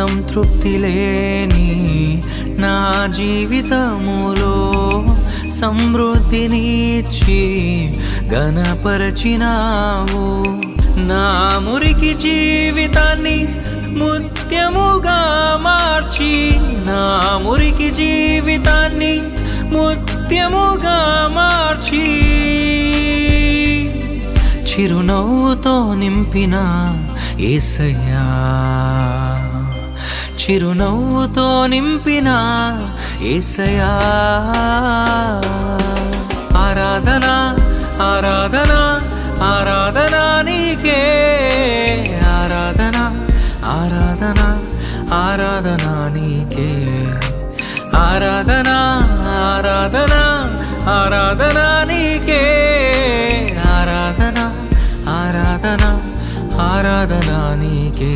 సంతృప్తి లేని నా జీవితములో సమృద్ధినిచ్చి ఘనపరచినావు. నా మురికి జీవితాన్ని ముత్యముగా మార్చి, నా మురికి జీవితాన్ని ముత్యముగా మార్చి, చిరునవ్వుతో నింపిన యేసయ్యా, చిరునవ్వుతో నింపిన యేసయ్యా. ఆరాధన ఆరాధన ఆరాధన నీకే, ఆరాధన ఆరాధన ఆరాధన నీకే, ఆరాధన ఆరాధన ఆరాధన నీకే, ఆరాధన ఆరాధన ఆరాధన నీకే.